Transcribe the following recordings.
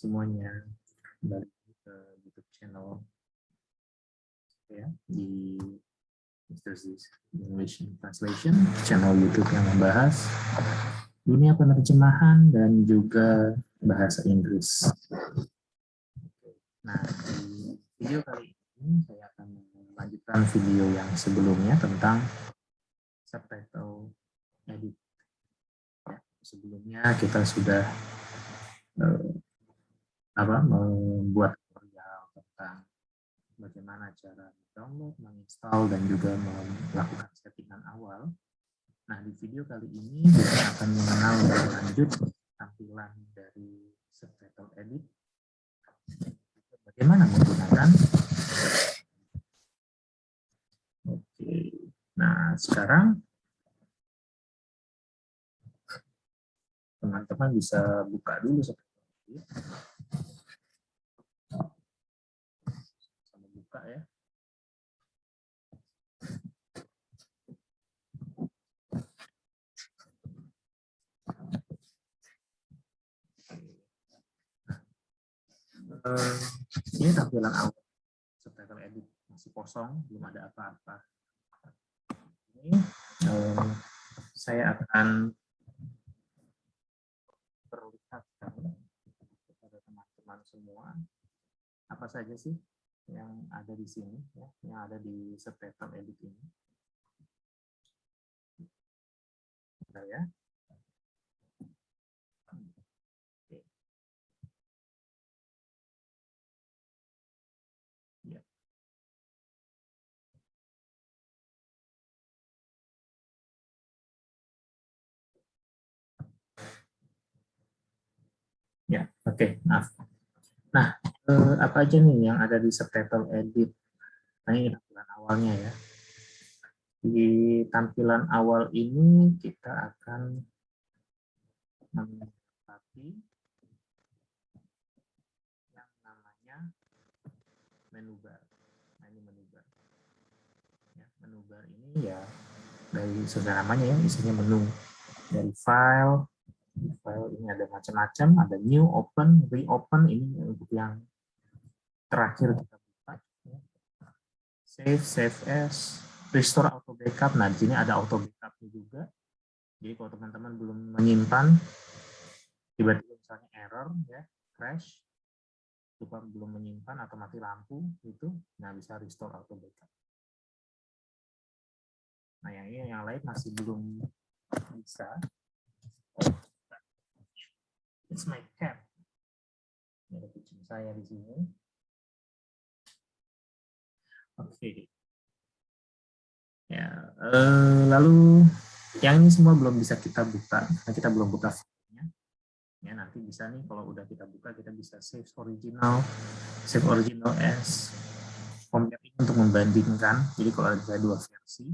semuanya, kembali ke YouTube channel ya, di Mr. Z's English Translation, channel YouTube yang membahas dunia penerjemahan dan juga bahasa Inggris. Nah, di video kali ini saya akan melanjutkan video yang sebelumnya tentang subtitle edit. Ya, sebelumnya kita sudah membuat tutorial tentang bagaimana cara download, menginstal, dan juga melakukan settingan awal. Nah, di video kali ini kita akan mengenal lebih lanjut tampilan dari subtitle edit, bagaimana menggunakan. Oke, nah sekarang teman-teman bisa buka dulu subtitle edit. Sama buka ya. Ini tampilan awal subtitle edit, masih kosong, belum ada apa-apa. Ini saya akan perlihatkan kepada teman-teman semua apa saja sih yang ada di sini, ya, yang ada di subtitle edit ini. Bentar ya. Oke. Ya. Ya, oke, maaf. Nah, apa aja nih yang ada di subtitle edit? Nah, ini tampilan awalnya ya. Di tampilan awal ini kita akan mendapati yang namanya menu bar. Nah, ini menu bar. Ya, menu bar ini ya dari sudah namanya ya, isinya menu. Dari file ini ada macam-macam, ada new, open, reopen, ini untuk yang terakhir kita buka. Save as, restore auto backup. Nah, di sini ada auto backup juga. Jadi kalau teman-teman belum menyimpan, tiba-tiba misalnya error ya, crash, lupa belum menyimpan atau mati lampu itu, nah bisa restore auto backup. Nah, yang ini yang lain masih belum bisa. It's my cat. Ini ada kucing saya di sini. Oke. Ya, lalu yang ini semua belum bisa kita buka. Nah, kita belum buka filenya. Ya, nanti bisa nih kalau udah kita buka kita bisa save original as compare ini untuk membandingkan. Jadi kalau ada dua versi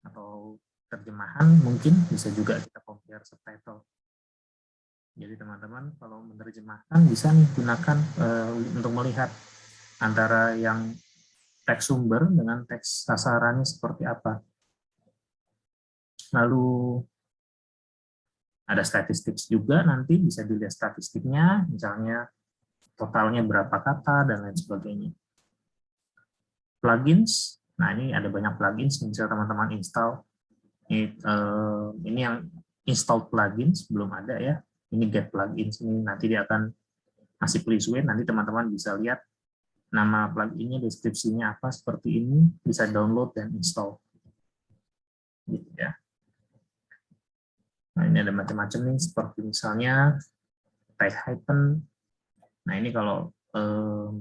atau terjemahan mungkin bisa juga kita compare subtitle. Jadi teman-teman kalau menerjemahkan bisa nih gunakan untuk melihat antara yang teks sumber dengan teks sasarannya seperti apa. Lalu ada statistik juga, nanti bisa dilihat statistiknya, misalnya totalnya berapa kata dan lain sebagainya. Plugins, nah ini ada banyak plugins, misalnya teman-teman install. Ini yang install plugins belum ada ya. Ini get plugins, ini nanti dia akan masih please wait, nanti teman-teman bisa lihat nama pluginnya, deskripsinya apa seperti ini, bisa download dan install. Gitu ya. Nah, ini ada macam-macam nih, seperti misalnya type hyphen. Nah, ini kalau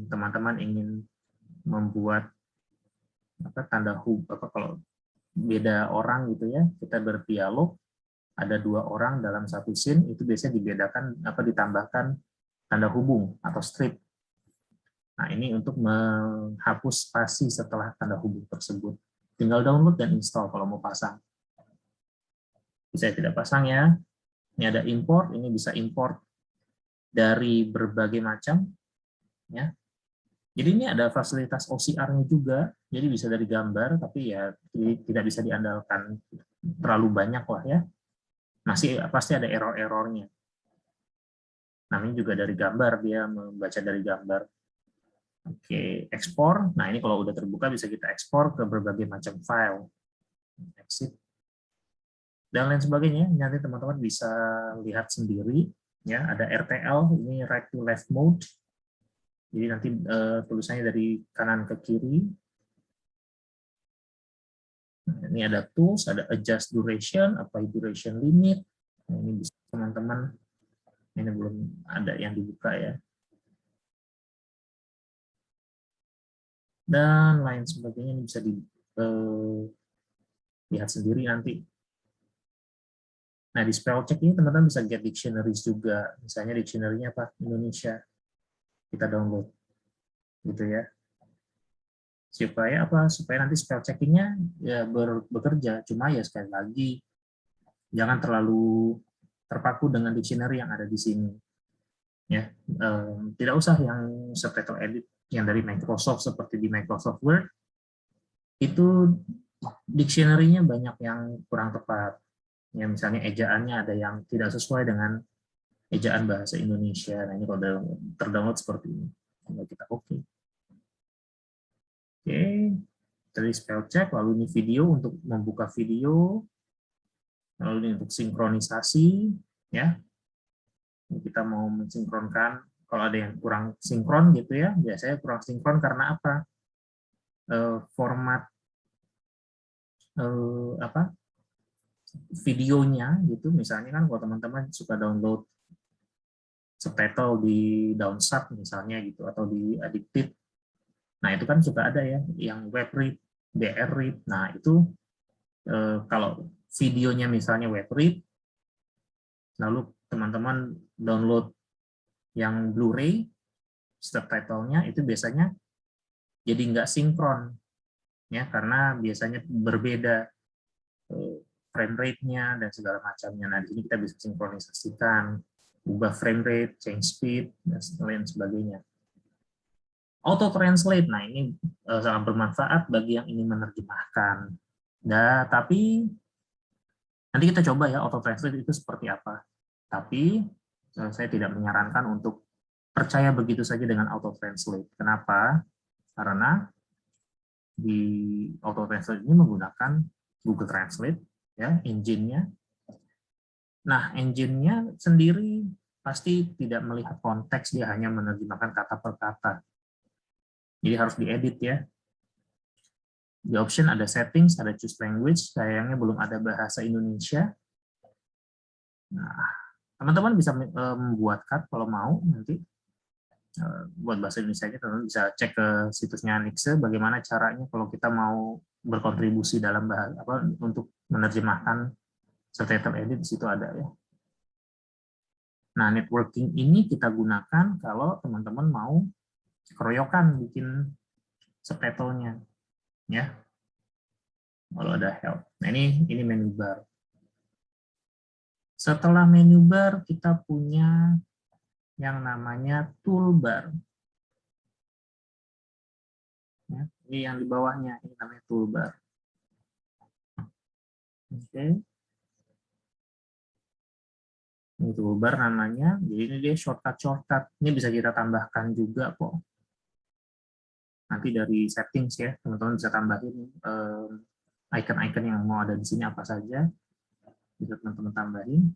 teman-teman ingin membuat tanda hub, kalau beda orang gitu ya, kita berdialog, ada dua orang dalam satu scene, itu biasanya dibedakan ditambahkan tanda hubung atau strip. Nah, ini untuk menghapus spasi setelah tanda hubung tersebut. Tinggal download dan install kalau mau pasang. Bisa tidak pasang ya. Ini ada import, ini bisa import dari berbagai macam ya. Jadi ini ada fasilitas OCR-nya juga. Jadi bisa dari gambar, tapi ya tidak bisa diandalkan terlalu banyak lah ya. Masih pasti ada error-errornya. Namanya juga dari gambar, dia membaca dari gambar. Oke, ekspor. Nah, ini kalau udah terbuka bisa kita ekspor ke berbagai macam file. Exit. Dan lain sebagainya. Nanti teman-teman bisa lihat sendiri. Ya, ada RTL, ini right to left mode. Jadi nanti tulisannya dari kanan ke kiri. Ini ada tools, ada adjust duration, apply duration limit. Nah, ini bisa teman-teman, ini belum ada yang dibuka ya. Dan lain sebagainya, ini bisa dilihat sendiri nanti. Nah, di spell check ini teman-teman bisa get dictionaries juga. Misalnya dictionary-nya apa? Indonesia. Kita download. Gitu ya. Supaya apa? Supaya nanti spell checking-nya ya bekerja. Cuma ya sekali lagi jangan terlalu terpaku dengan dictionary yang ada di sini. Ya, tidak usah yang subtitle edit yang dari Microsoft seperti di Microsoft Word. Itu dictionary-nya banyak yang kurang tepat. Ya, misalnya ejaannya ada yang tidak sesuai dengan ejaan bahasa Indonesia. Nah, ini kalau terdownload seperti ini. Kalau kita oke. Oke, dari spell check, lalu ini video untuk membuka video, lalu ini untuk sinkronisasi, ya. Ini kita mau mensinkronkan, kalau ada yang kurang sinkron gitu ya, biasanya kurang sinkron karena apa? Format apa? Videonya gitu, misalnya kan kalau teman-teman suka download subtitle di Downsub misalnya gitu, atau di Addicted. Nah, itu kan suka ada ya, yang web read, DR read. Nah, itu kalau videonya misalnya web read, lalu teman-teman download yang Blu-ray, subtitlenya itu biasanya jadi nggak sinkron, ya karena biasanya berbeda frame rate-nya dan segala macamnya. Nah, di sini kita bisa sinkronisasikan, ubah frame rate, change speed, dan lain sebagainya. Auto translate, nah ini sangat bermanfaat bagi yang ingin menerjemahkan. Nah, tapi nanti kita coba ya auto translate itu seperti apa. Tapi saya tidak menyarankan untuk percaya begitu saja dengan auto translate. Kenapa? Karena di auto translate ini menggunakan Google Translate, ya engine-nya. Nah, engine-nya sendiri pasti tidak melihat konteks, dia hanya menerjemahkan kata per kata. Jadi harus diedit ya. Di option ada settings, ada choose language, sayangnya belum ada bahasa Indonesia. Nah, teman-teman bisa membuat cut kalau mau nanti buat bahasa Indonesia aja, teman-teman bisa cek ke situsnya Nixe bagaimana caranya kalau kita mau berkontribusi dalam bahasa apa untuk menerjemahkan subtitle edit, di situ ada ya. Nah, networking ini kita gunakan kalau teman-teman mau keroyokan bikin subtitlenya ya. Kalau ada help. Nah, ini menu bar. Setelah menu bar kita punya yang namanya toolbar. Ya, ini yang di bawahnya, ini namanya toolbar. Oke. Ini toolbar namanya, jadi ini dia shortcut. Ini bisa kita tambahkan juga kok. Nanti dari settings ya, teman-teman bisa tambahin icon-icon yang mau ada di sini apa saja. Bisa teman-teman tambahin.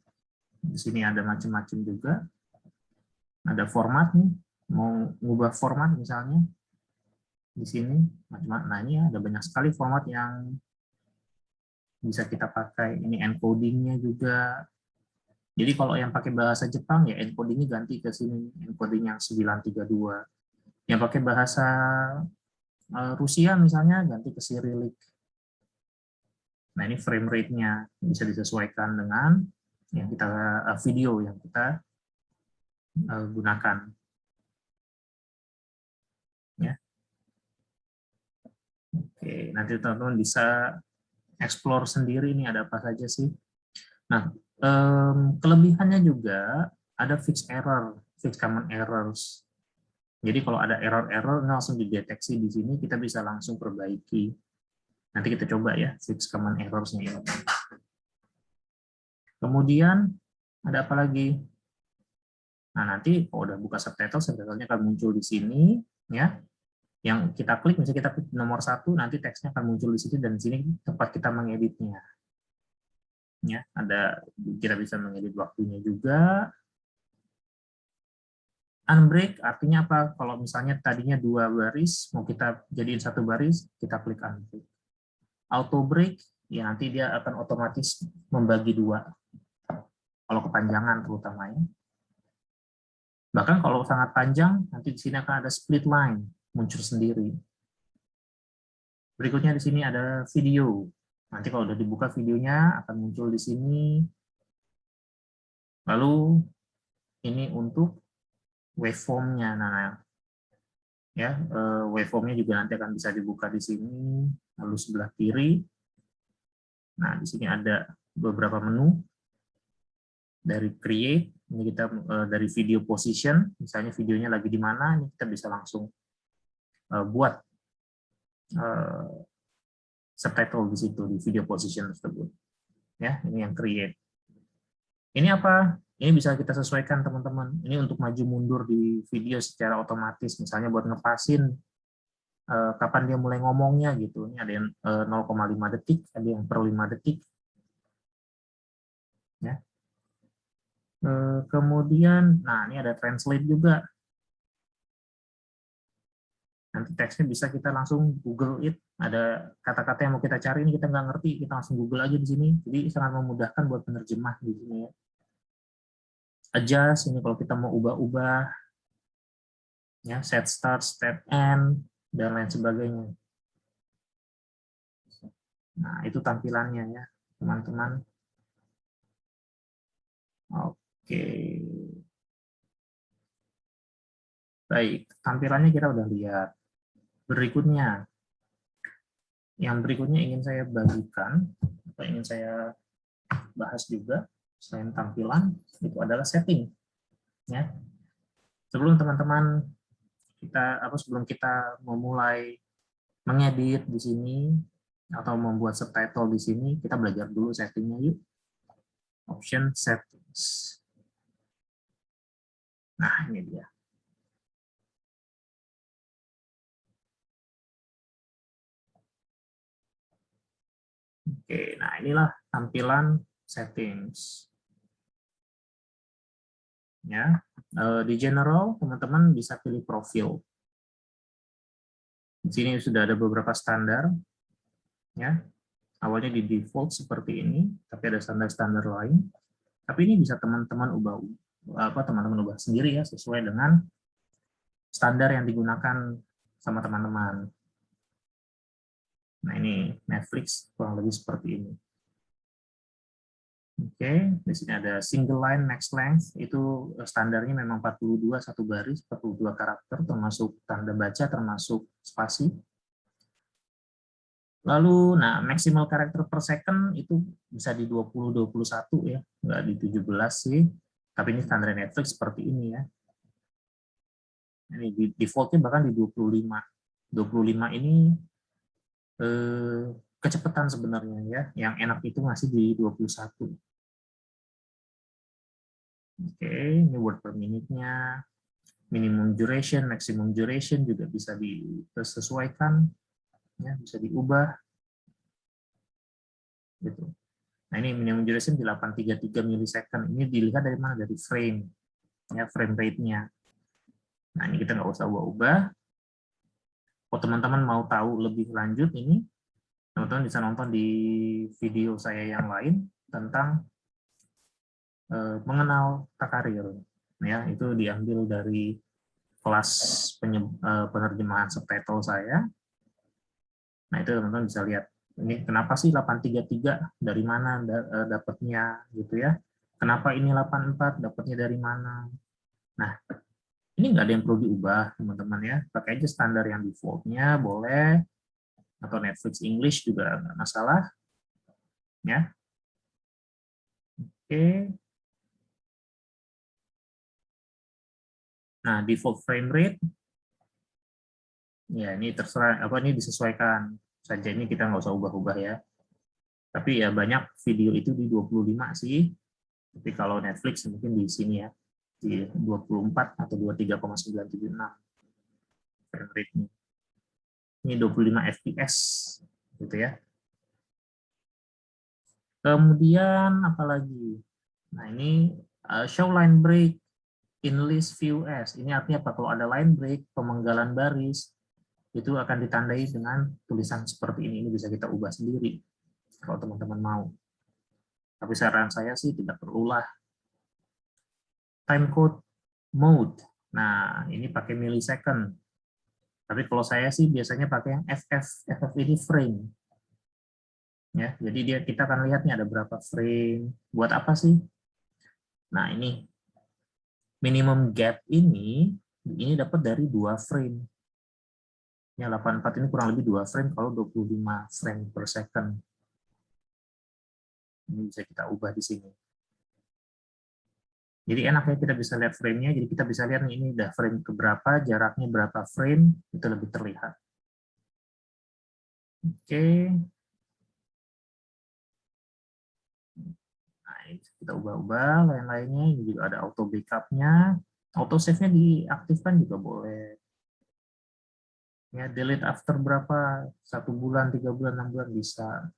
Di sini ada macam-macam juga. Ada format nih, mau ngubah format misalnya. Di sini macam-macam. Nah, ini ada banyak sekali format yang bisa kita pakai. Ini encodingnya juga. Jadi kalau yang pakai bahasa Jepang ya encodingnya ganti ke sini, encoding yang 932. Yang pakai bahasa Rusia misalnya ganti ke Cyrillic. Nah, ini frame rate-nya bisa disesuaikan dengan yang kita video yang kita gunakan. Ya. Oke, nanti teman-teman bisa explore sendiri ini ada apa saja sih. Nah, kelebihannya juga ada fixed error, fixed common errors. Jadi kalau ada error-error langsung dideteksi di sini, kita bisa langsung perbaiki. Nanti kita coba ya fixed common errors-nya ini. Kemudian ada apa lagi? Nah, nanti kalau udah buka subtitle, subtitlenya akan muncul di sini, ya. Yang kita klik, misalnya kita klik nomor 1, nanti teksnya akan muncul di sini, dan di sini tempat kita mengeditnya. Ya, kita bisa mengedit waktunya juga. Unbreak artinya apa? Kalau misalnya tadinya 2 baris, mau kita jadiin 1 baris, kita klik unbreak. Auto break, ya nanti dia akan otomatis membagi 2. Kalau kepanjangan terutamanya. Bahkan kalau sangat panjang, nanti di sini akan ada split line, muncul sendiri. Berikutnya di sini ada video. Nanti kalau udah dibuka videonya, akan muncul di sini. Lalu ini untuk waveform-nya. Nah, ya, waveform-nya juga nanti akan bisa dibuka di sini. Lalu sebelah kiri. Nah, di sini ada beberapa menu. Dari create, ini kita dari video position, misalnya videonya lagi di mana, ini kita bisa langsung buat subtitle di situ, di video position tersebut. Ya, ini yang create. Ini apa? Ini bisa kita sesuaikan, teman-teman. Ini untuk maju mundur di video secara otomatis, misalnya buat ngepasin kapan dia mulai ngomongnya gitu. Ini ada yang 0,5 detik, ada yang per 5 detik. Ya. Kemudian, nah ini ada translate juga. Nanti teksnya bisa kita langsung Google it. Ada kata-kata yang mau kita cari, ini kita nggak ngerti, kita langsung Google aja di sini. Jadi sangat memudahkan buat penerjemah di sini ya. Adjust, ini kalau kita mau ubah-ubah. Ya, set start, step end, dan lain sebagainya. Nah, itu tampilannya ya, teman-teman. Oke. Baik, tampilannya kita udah lihat. Berikutnya, yang berikutnya ingin saya bagikan, atau ingin saya bahas juga, selain tampilan, itu adalah setting. Ya. Sebelum teman-teman sebelum kita memulai mengedit di sini atau membuat subtitle di sini, kita belajar dulu settingnya yuk. Option settings. Nah, ini dia. Oke, nah inilah tampilan settings. Ya, di general teman-teman bisa pilih profil. Di sini sudah ada beberapa standar. Ya, awalnya di default seperti ini, tapi ada standar-standar lain. Tapi ini bisa teman-teman ubah sendiri ya, sesuai dengan standar yang digunakan sama teman-teman. Nah, ini Netflix kurang lebih seperti ini. Oke, di sini ada single line max length, itu standarnya memang 42 satu baris, 42 karakter, termasuk tanda baca, termasuk spasi. Lalu, nah maksimal karakter per second itu bisa di 20-21 ya, nggak di 17 sih, tapi ini standar Netflix seperti ini ya. Ini defaultnya bahkan di 25. 25 ini kecepatan sebenarnya ya, yang enak itu masih di 21. Oke, ini word per minute-nya, minimum duration, maximum duration juga bisa disesuaikan, ya, bisa diubah. Gitu. Nah ini minimum duration di 833 milisecond. Ini dilihat dari mana? Dari frame, ya, frame rate-nya. Nah ini kita nggak usah ubah-ubah. Kalau teman-teman mau tahu lebih lanjut ini, teman-teman bisa nonton di video saya yang lain tentang mengenal Takarir. Ya, itu diambil dari kelas penerjemahan subtitle saya. Nah, itu teman-teman bisa lihat. Ini kenapa sih 833? Dari mana dapatnya gitu ya? Kenapa ini 84? Dapatnya dari mana? Nah, ini nggak ada yang perlu diubah, teman-teman ya. Pakai aja standar yang default-nya, boleh. Atau Netflix English juga nggak masalah. Ya. Oke. Nah, default frame rate, ya ini terserah, ini disesuaikan saja, ini kita nggak usah ubah-ubah ya. Tapi ya banyak video itu di 25 sih, tapi kalau Netflix mungkin di sini ya. di 24 atau 23,976 frame rate-nya. Ini 25 fps gitu ya. Kemudian apalagi? Nah, ini show line break in list view as. Ini artinya apa? Kalau ada line break, pemenggalan baris, itu akan ditandai dengan tulisan seperti ini. Ini bisa kita ubah sendiri kalau teman-teman mau. Tapi saran saya sih tidak perlulah. Timecode mode. Nah, ini pakai millisecond. Tapi kalau saya sih biasanya pakai yang FF ini frame. Ya, jadi kita akan lihat nih ada berapa frame. Buat apa sih? Nah, ini minimum gap ini dapat dari 2 frame. Ya, 84 ini kurang lebih 2 frame kalau 25 frame per second. Ini bisa kita ubah di sini. Jadi enak ya, kita bisa lihat frame-nya, jadi kita bisa lihat nih, ini udah frame keberapa, jaraknya berapa frame, itu lebih terlihat. Oke. Nah, ini kita ubah-ubah, lain-lainnya, ini juga ada auto backup-nya, auto save-nya diaktifkan juga boleh. Ya, delete after berapa, 1 bulan, 3 bulan, 6 bulan bisa.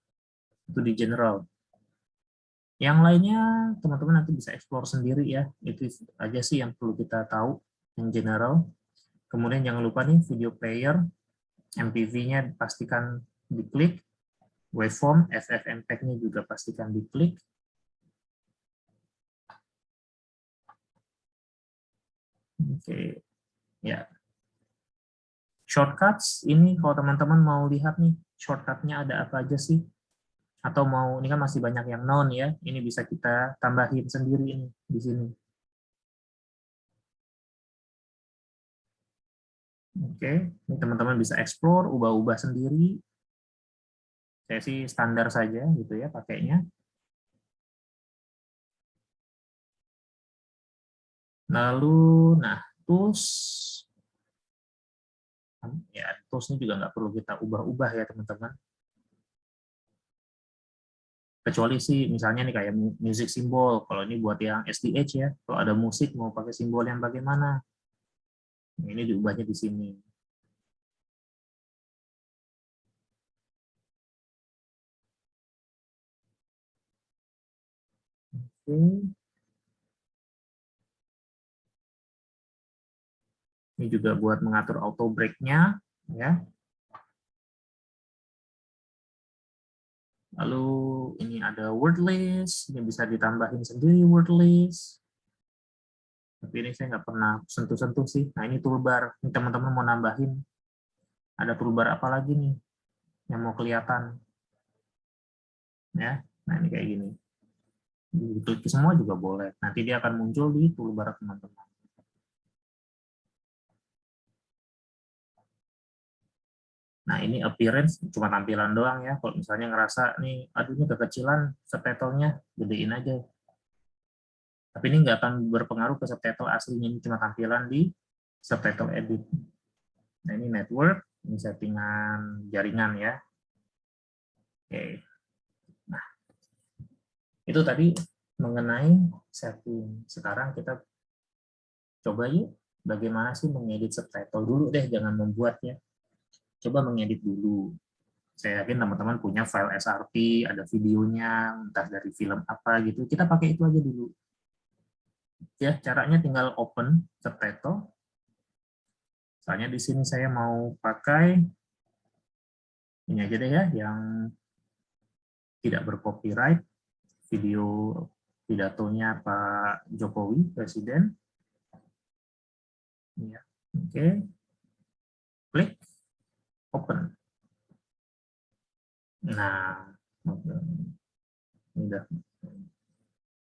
Itu di general. Yang lainnya teman-teman nanti bisa explore sendiri ya. Itu aja sih yang perlu kita tahu yang general. Kemudian jangan lupa nih video player, MPV-nya pastikan diklik, waveform, FFmpeg-nya juga pastikan diklik. Oke, ya. Shortcuts ini kalau teman-teman mau lihat nih shortcut-nya ada apa aja sih? Atau mau, ini kan masih banyak yang known ya, ini bisa kita tambahin sendiri ini di sini. Oke, ini teman-teman bisa explore, ubah-ubah sendiri. Saya sih standar saja gitu ya pakainya. Lalu, nah, tools. Ya, tools-nya juga nggak perlu kita ubah-ubah ya teman-teman. Kecuali sih misalnya nih kayak music simbol, kalau ini buat yang SDH ya, kalau ada musik mau pakai simbol yang bagaimana, ini diubahnya di sini. Oke. Ini juga buat mengatur auto break-nya ya. Lalu ini ada word list, ini bisa ditambahin sendiri word list. Tapi ini saya nggak pernah sentuh-sentuh sih. Nah, ini toolbar. Ini teman-teman mau nambahin, ada toolbar apa lagi nih yang mau kelihatan ya. Nah, ini kayak gini. Klik semua juga boleh. Nanti dia akan muncul di toolbar teman-teman. Nah, ini appearance cuma tampilan doang ya. Kalau misalnya ngerasa nih, aduh ini kekecilan subtitlenya, gedein aja. Tapi ini nggak akan berpengaruh ke subtitle aslinya, ini cuma tampilan di subtitle edit. Nah, ini network, ini settingan jaringan ya. Oke. Nah, itu tadi mengenai setting. Sekarang kita coba yuk bagaimana sih mengedit subtitle dulu deh, jangan membuatnya. Coba mengedit dulu. Saya yakin teman-teman punya file SRT, ada videonya, entah dari film apa gitu. Kita pakai itu aja dulu. Ya, caranya tinggal open subtitle. Misalnya di sini saya mau pakai ini aja deh ya, yang tidak bercopyright, video pidatonya Pak Jokowi, Presiden. Ya, oke. Klik open. Nah, ini udah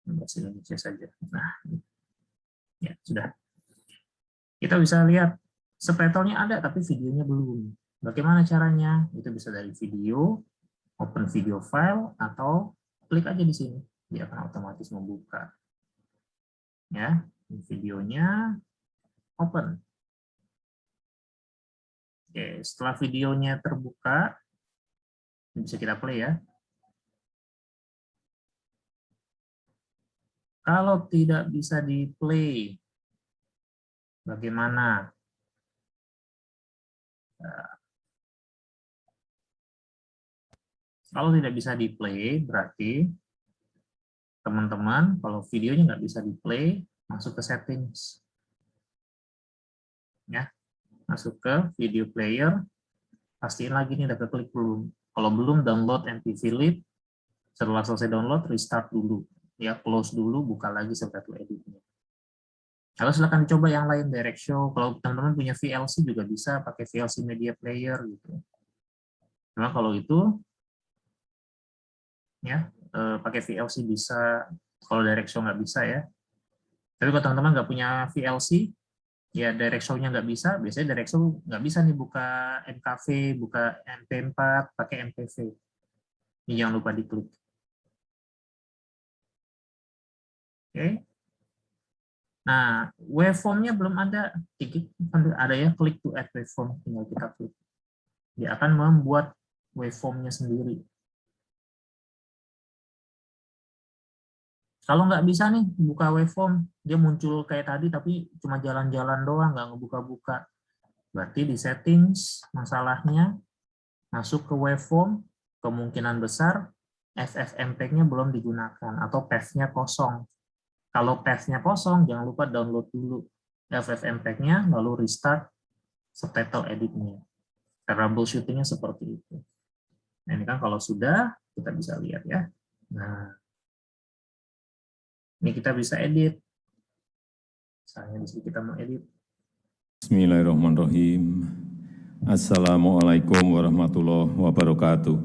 bahasa Indonesia saja. Nah, ya sudah. Kita bisa lihat subtitlenya ada tapi videonya belum. Bagaimana caranya? Itu bisa dari video, open video file, atau klik aja di sini. Dia akan otomatis membuka. Ya, videonya open. Oke, setelah videonya terbuka, bisa kita play ya. Kalau tidak bisa di-play, bagaimana? Kalau tidak bisa di-play, berarti teman-teman, kalau videonya nggak bisa di-play, masuk ke settings. Ya, masuk ke video player, pastiin lagi nih udah klik belum. Kalau belum, download MPV Lib. Setelah selesai download, restart dulu. Ya, close dulu, buka lagi subtitle editnya. Kalau silakan dicoba yang lain, direct show. Kalau teman-teman punya VLC juga bisa pakai VLC Media Player gitu. Cuma kalau itu ya pakai VLC bisa, kalau direct show nggak bisa ya. Tapi kalau teman-teman nggak punya VLC, ya direct show-nya nggak bisa, biasanya direct show nggak bisa nih buka MKV, buka MP4, pakai MPV. Ini jangan lupa diklik. Oke. Nah, waveform-nya belum ada, ada ya, klik to add waveform, tinggal kita klik. Dia akan membuat waveform-nya sendiri. Kalau nggak bisa nih buka waveform, dia muncul kayak tadi tapi cuma jalan-jalan doang, nggak ngebuka-buka. Berarti di settings masalahnya, masuk ke waveform, kemungkinan besar FFmpeg-nya belum digunakan atau path-nya kosong. Kalau path-nya kosong, jangan lupa download dulu FFmpeg-nya, lalu restart subtitle edit-nya. Troubleshooting-nya seperti itu. Nah, ini kan kalau sudah, kita bisa lihat ya. Nah, ini kita bisa edit. Misalnya di sini kita mau edit. Bismillahirrahmanirrahim. Assalamualaikum warahmatullahi wabarakatuh.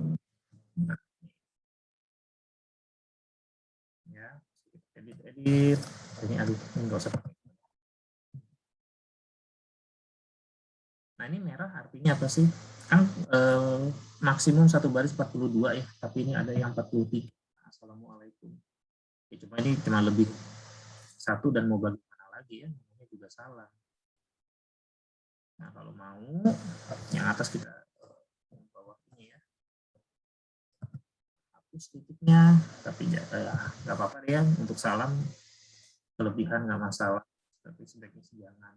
Ya, edit. Ini nggak usah pakai. Nah, ini merah artinya apa sih? Kan maksimum satu baris 42 ya, tapi ini ada yang 43. Assalamualaikum. Ya, ini cuma lebih satu dan mau bagaimana lagi ya, namanya juga salah. Nah, kalau mau yang atas kita bawah ini ya, hapus titiknya, tapi nggak apa-apa ya, untuk salam kelebihan nggak masalah, tapi sebaiknya jangan.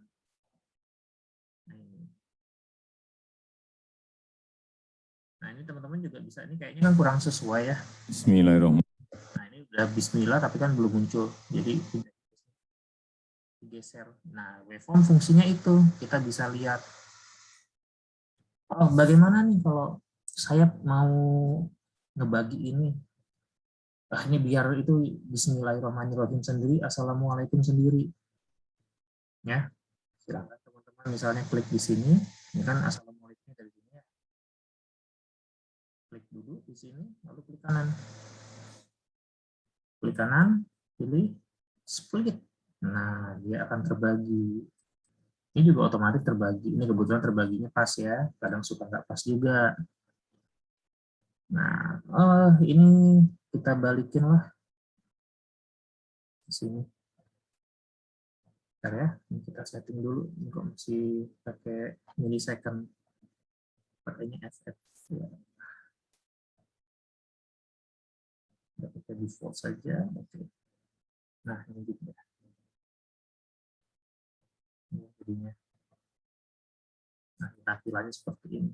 Nah, ini teman-teman juga bisa, ini kayaknya kan kurang sesuai ya. Bismillahirrahmanirrahim. Nah, ini udah bismillah tapi kan belum muncul, jadi digeser. Nah, waveform fungsinya itu, kita bisa lihat, oh bagaimana nih kalau saya mau ngebagi ini, ini biar itu bismillahirrahmanirrahim sendiri, assalamualaikum sendiri. Ya, silakan teman-teman misalnya klik di sini, ini kan assalamualaikum dari sini ya. Klik dulu di sini, lalu klik kanan. Klik kanan, pilih split. Nah, dia akan terbagi. Ini juga otomatis terbagi. Ini kebetulan terbaginya pas ya. Kadang suka nggak pas juga. Nah, ini kita balikin lah. Di sini. Bentar ya, ini kita setting dulu. Ini kok masih pakai millisecond. Pakainya FF. Ya. Kita pakai default saja. Oke. Nah, ini juga. Ini jadinya. Nah, tampilannya seperti ini.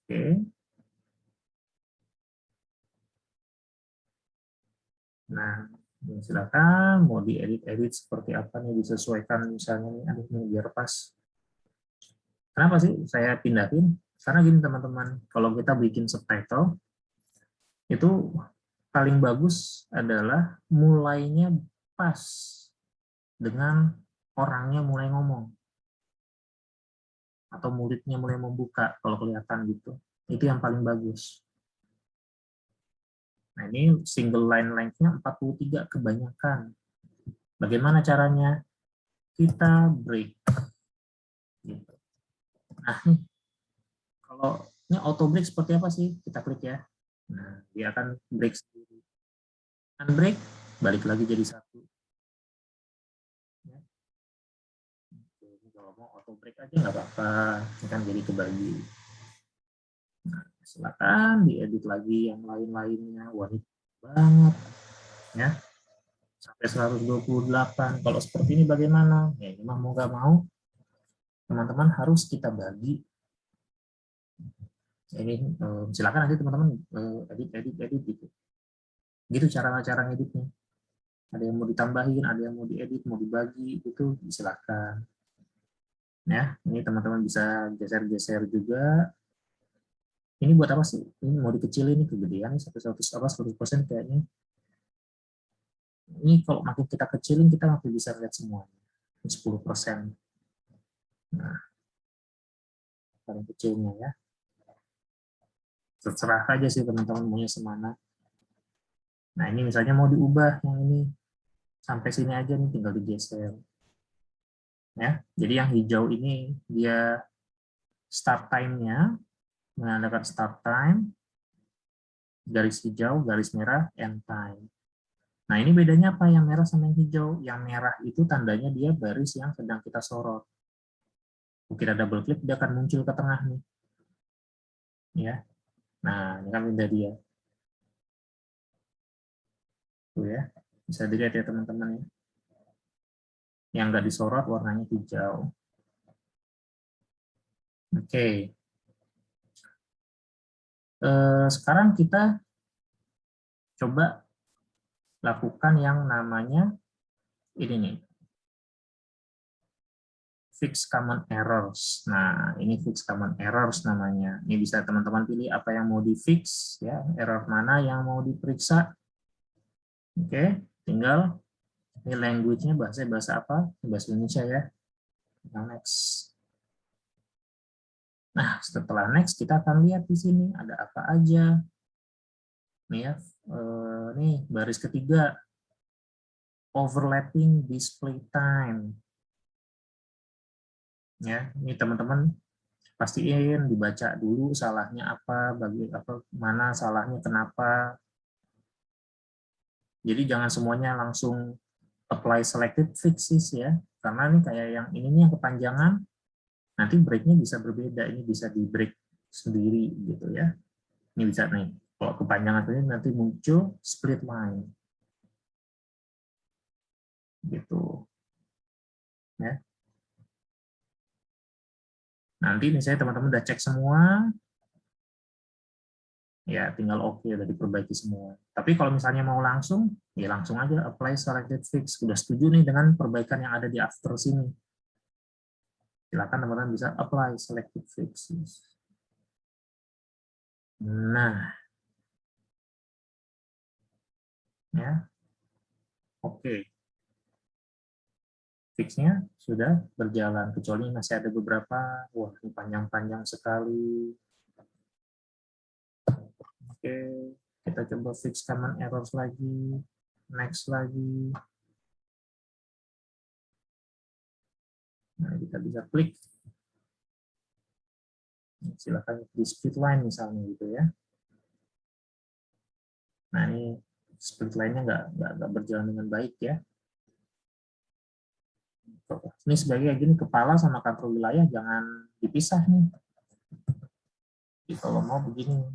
Oke. Nah, silakan mau diedit-edit seperti apa nih, disesuaikan misalnya nih, aduh nih biar pas. Kenapa sih saya pindahin? Karena gini teman-teman, kalau kita bikin subtitle, itu paling bagus adalah mulainya pas dengan orangnya mulai ngomong. Atau mulutnya mulai membuka, kalau kelihatan gitu. Itu yang paling bagus. Nah, ini single line length-nya 43 kebanyakan. Bagaimana caranya? Kita break. Gitu. Nah, nih, kalau ini auto break seperti apa sih? Kita klik ya. Nah, dia akan break sendiri. Unbreak, balik lagi jadi satu. Ya. Jadi kalau mau auto break aja nggak apa-apa, ini kan jadi kebagi. Nah, silakan diedit lagi yang lain-lainnya. Wah, banget ya, sampai 128. Kalau seperti ini bagaimana? Ya ini mah mau nggak mau teman-teman harus kita bagi. Ini silakan nanti teman-teman edit gitu. Gitu cara ngeditnya. Ada yang mau ditambahin, ada yang mau diedit, mau dibagi, itu silakan. Ya, ini teman-teman bisa geser-geser juga. Ini buat apa sih? Ini mau dikecilin, ini kegedean 100% kayaknya. Ini kalau makin kita kecilin, kita makin bisa lihat semuanya. 10%. Nah, paling kecilnya ya. Terserah aja sih teman-teman maunya semana. Nah, ini misalnya mau diubah yang ini sampai sini aja nih, tinggal digeser. Ya, jadi yang hijau ini dia start time-nya, menandakan start time, garis hijau, garis merah, end time. Nah, ini bedanya apa yang merah sama yang hijau? Yang merah itu tandanya dia baris yang sedang kita sorot. Kita double klik, dia akan muncul ke tengah nih. Ya. Nah, ini kan udah dia. Tuh ya. Bisa dilihat ya teman-teman ya. Yang nggak disorot warnanya hijau. Oke. Sekarang kita coba lakukan yang namanya ini nih. Fix common errors. Nah, ini fix common errors namanya. Ini bisa teman-teman pilih apa yang mau di-fix, ya, error mana yang mau diperiksa. Oke, tinggal ini language-nya bahasa apa? Bahasa Indonesia ya. Next. Nah, setelah next kita akan lihat di sini ada apa aja. Nih ya, nih baris ketiga, overlapping display time. Ya, ini teman-teman pastiin dibaca dulu salahnya apa, bagi apa, mana salahnya, kenapa. Jadi jangan semuanya langsung apply selected fixes ya, karena ini kayak yang ini nih yang kepanjangan, nanti breaknya bisa berbeda, ini bisa di break sendiri gitu ya. Ini bisa nih, kalau kepanjangan ini nanti muncul split line gitu ya. Nanti misalnya teman-teman udah cek semua, ya tinggal oke, udah diperbaiki semua. Tapi kalau misalnya mau langsung, ya langsung aja apply selected fix. Udah setuju nih dengan perbaikan yang ada di after sini, silakan teman-teman bisa apply selected fixes. Nah, ya, oke. Fixnya sudah berjalan, kecuali masih ada beberapa, wah ini panjang-panjang sekali. Oke, kita coba fix common errors lagi, next lagi. Nah, kita bisa klik. Silakan di split line misalnya gitu ya. Nah, ini split line-nya nggak berjalan dengan baik ya. Ini sebagai gini, kepala sama kantor wilayah jangan dipisah nih. Jadi kalau mau begini,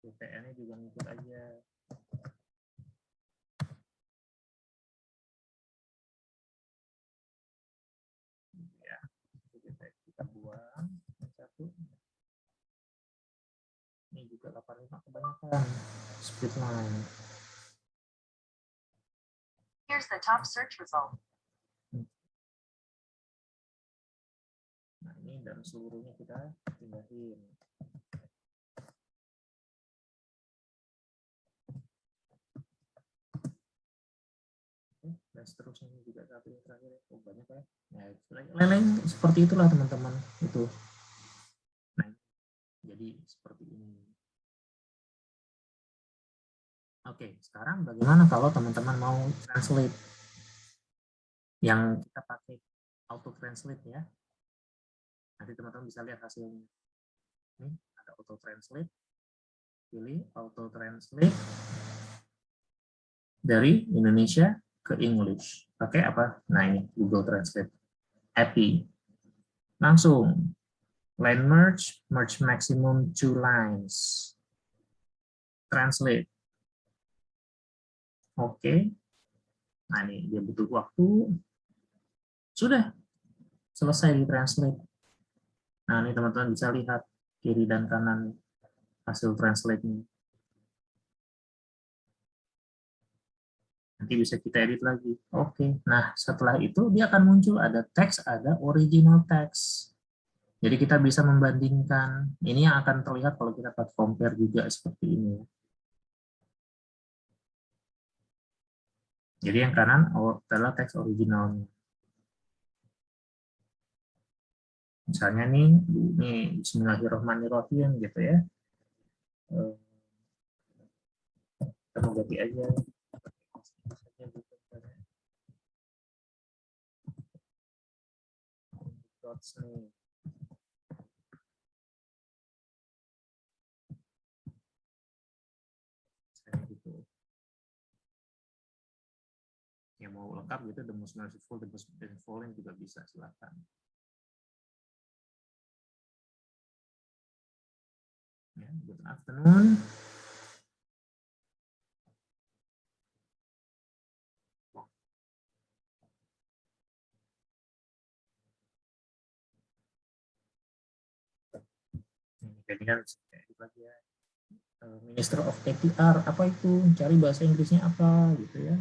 VPN-nya juga ngikut aja. Ya, kita buang satu. Ini juga 85 kebanyakan split line. Here's the top search result. Nah, ini dan seluruhnya kita pindahin. Dan seterusnya juga satu yang terakhir. Oh, banyak ya. Nah, lain-lain seperti itulah teman-teman. Itu. Nah, jadi seperti ini. Oke, sekarang bagaimana kalau teman-teman mau translate? Yang kita pakai auto translate ya. Nanti teman-teman bisa lihat hasilnya. Ini ada auto translate. Pilih auto translate dari Indonesia ke English. Pakai apa? Nah, ini Google Translate. Happy. Langsung line merge maximum 2 lines. translate. Oke. Nah, ini dia butuh waktu. Sudah selesai di translate. Nah, ini teman-teman bisa lihat kiri dan kanan hasil translate-nya. Nanti bisa kita edit lagi. Oke. Nah, setelah itu dia akan muncul ada teks, ada original text. Jadi kita bisa membandingkan. Ini yang akan terlihat kalau kita pakai compare juga seperti ini. Jadi yang kanan adalah teks originalnya. Misalnya nih Bismillahirrahmanirrahim gitu ya. Kita mau ganti aja. Dots nih. Gitu. Yang mau lengkap gitu, the most merciful, the most fallen juga bisa, silakan. Ya, good afternoon. Jadi kan lagi ya. Minister of ATR apa itu? Cari bahasa Inggrisnya apa gitu ya.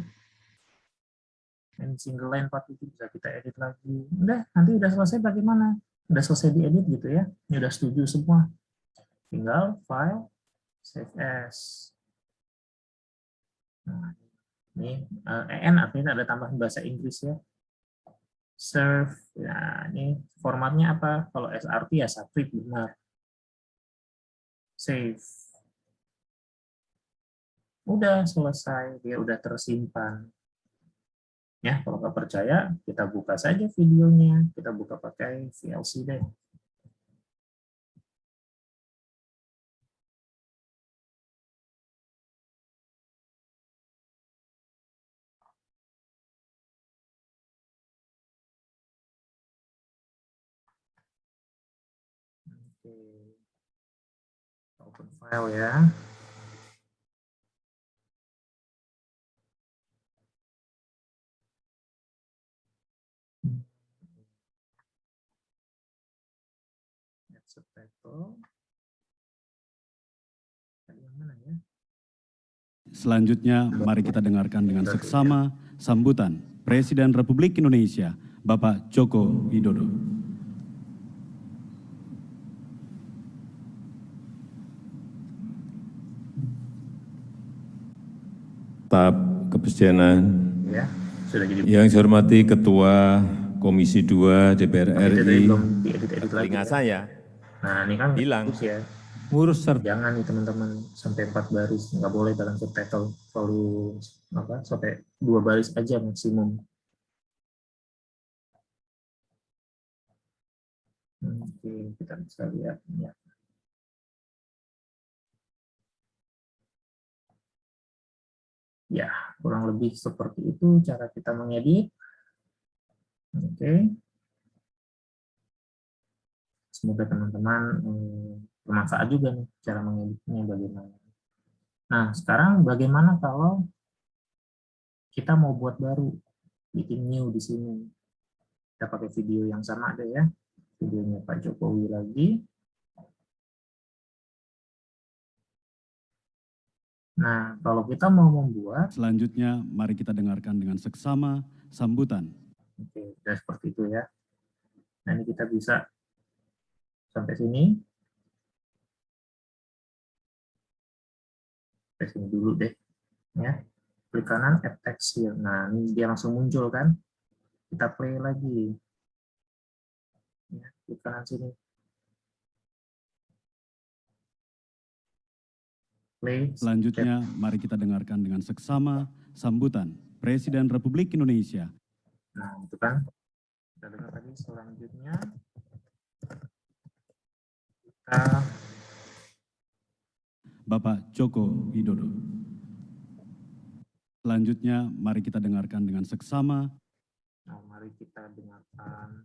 Dan single line 4 itu bisa kita edit lagi. Udah, nanti udah selesai bagaimana? Udah selesai diedit gitu ya. Ini udah setuju semua. Tinggal file, save as. Nah, ini EN artinya ada tambahan bahasa Inggris ya. Serve. Nah, ini formatnya apa? Kalau SRT ya subscript benar. Save. Udah selesai, dia udah tersimpan. Ya, kalau nggak percaya, kita buka saja videonya. Kita buka pakai VLC deh. Oke. Open file ya. Subtitle. Yang mana ya? Selanjutnya, mari kita dengarkan dengan seksama sambutan Presiden Republik Indonesia, Bapak Joko Widodo. Staf Kepresidenan, Ya, sudah jadi. yang saya hormati Ketua Komisi 2 DPR RI, Belum diedit-edit lagi. telinga saya Nah, ini kan bilang, bagus ya. ngurus serta Jangan nih teman-teman sampai 4 baris, nggak boleh dalam subtitle, selalu apa sampai 2 baris aja maksimum. Oke, kita bisa lihat ya. Ya, kurang lebih seperti itu cara kita mengedit. Oke. Semoga teman-teman bermanfaat juga nih cara mengeditnya bagaimana. Nah, sekarang bagaimana kalau kita mau buat baru, bikin new di sini. Kita pakai video yang sama deh ya. Videonya Pak Jokowi lagi. Nah, kalau kita mau membuat, Selanjutnya, mari kita dengarkan dengan seksama sambutan. oke, udah seperti itu ya. Nah, ini kita bisa sampai sini. Sampai sini dulu deh. Ya. Klik kanan, add text here. Nah, ini dia langsung muncul kan. Kita play lagi. Ya, klik kanan sini. Play. Selanjutnya, mari kita dengarkan dengan seksama sambutan Presiden Republik Indonesia. Nah, itu kan. Kita dengar tadi selanjutnya. Kita Bapak Joko Widodo. Selanjutnya, mari kita dengarkan dengan seksama. Nah, mari kita dengarkan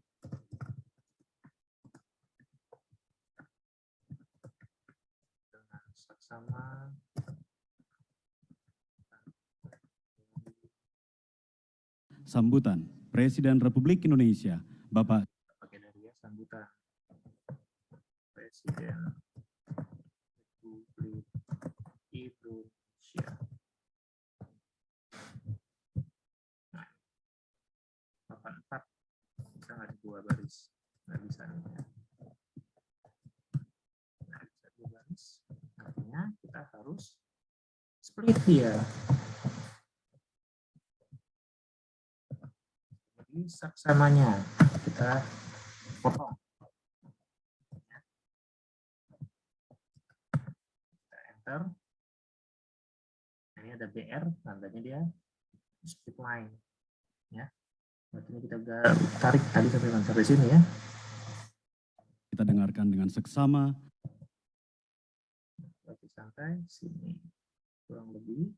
dengan seksama. sambutan Presiden Republik Indonesia Bapak pakai dari ya sambutan Presiden Republik Indonesia. Nah, 84 kita nggak ada 2 baris, nggak bisa nih. Nah, bisa 2 baris, artinya kita harus split dia. Jadi saksamanya kita potong. Kita enter. Ini ada BR, tandanya dia split line. Ya. Berarti ini kita tarik tadi sampai sini ya. kita dengarkan dengan seksama. Berarti sampai sini kurang lebih.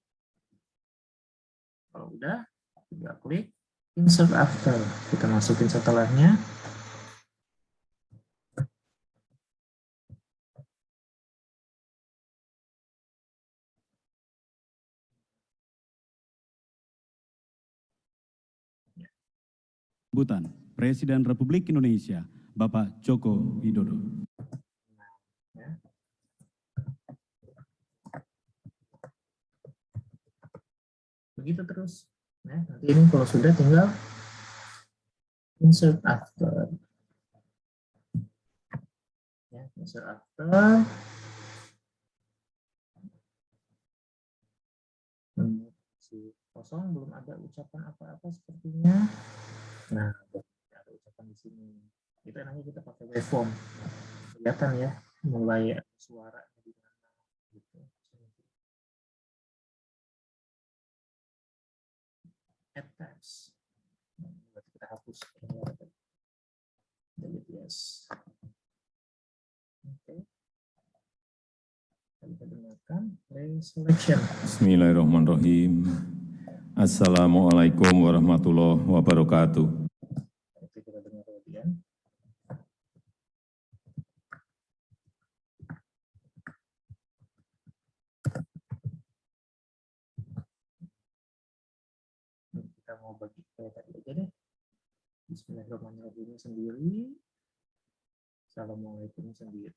Kalau udah, tinggal klik insert after. Kita masukin setelahnya. Sambutan Presiden Republik Indonesia Bapak Joko Widodo. Ya. Begitu terus. Nah, nanti ini kalau sudah tinggal insert after. Ya, insert after. Si kosong belum ada ucapan apa-apa sepertinya. Nah, ada ucapan di sini. Itu enaknya kita pakai waveform. Kelihatan ya, mulai suara di mana gitu. Add tabs. Berarti kita hapus. Delete yes. Oke. Kita dengarkan play selection. Bismillahirrahmanirrahim. Assalamualaikum warahmatullahi wabarakatuh. Oke, kita dengar kemudian. Kita mau bagi kayak tadi aja deh. Bismillahirrahmanirrahim sendiri. Assalamualaikum sendiri.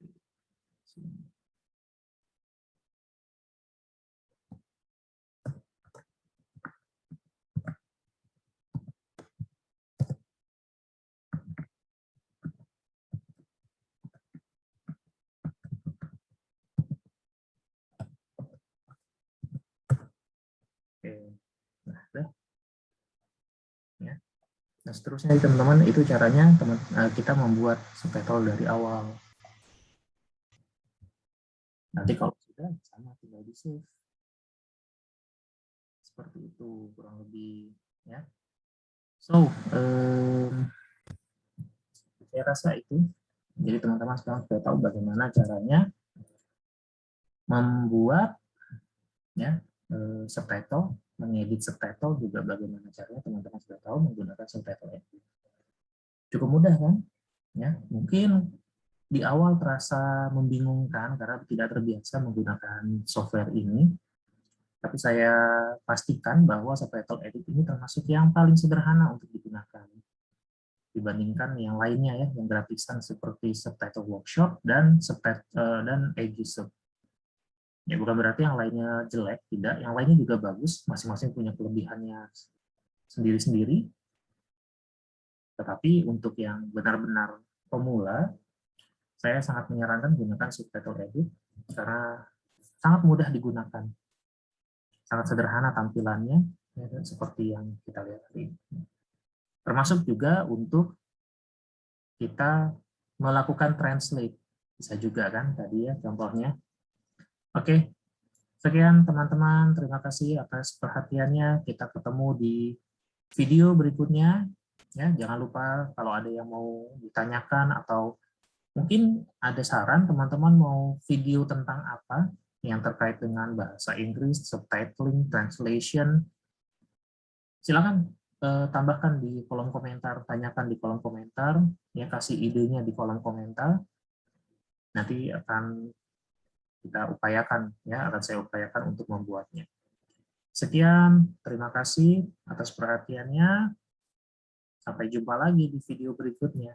Oke, nah, dah. Ya. Nah, seterusnya teman-teman, itu caranya kita membuat subtitle dari awal. Nanti kalau sudah sama tinggal di save. Seperti itu kurang lebih ya. So, saya rasa itu. Jadi teman-teman sekarang sudah tahu bagaimana caranya membuat ya subtitle, mengedit subtitle, juga bagaimana caranya teman-teman sudah tahu menggunakan subtitle edit. Cukup mudah kan? Ya, mungkin di awal terasa membingungkan karena tidak terbiasa menggunakan software ini. Tapi saya pastikan bahwa subtitle edit ini termasuk yang paling sederhana untuk digunakan dibandingkan yang lainnya ya, yang gratisan seperti Subtitle Workshop dan Aegis. Ya, bukan berarti yang lainnya jelek, tidak. Yang lainnya juga bagus, masing-masing punya kelebihannya sendiri-sendiri. Tetapi untuk yang benar-benar pemula, saya sangat menyarankan gunakan Subtitle Edit karena sangat mudah digunakan. Sangat sederhana tampilannya, ya, seperti yang kita lihat tadi. Termasuk juga untuk kita melakukan translate. Bisa juga kan tadi ya contohnya. Oke, sekian teman-teman. Terima kasih atas perhatiannya. Kita ketemu di video berikutnya. Ya, jangan lupa kalau ada yang mau ditanyakan atau mungkin ada saran teman-teman mau video tentang apa yang terkait dengan bahasa Inggris, subtitling, translation. Silakan tambahkan di kolom komentar, tanyakan di kolom komentar, ya kasih idenya di kolom komentar. Nanti akan kita upayakan, ya akan saya upayakan untuk membuatnya. Sekian, terima kasih atas perhatiannya. Sampai jumpa lagi di video berikutnya.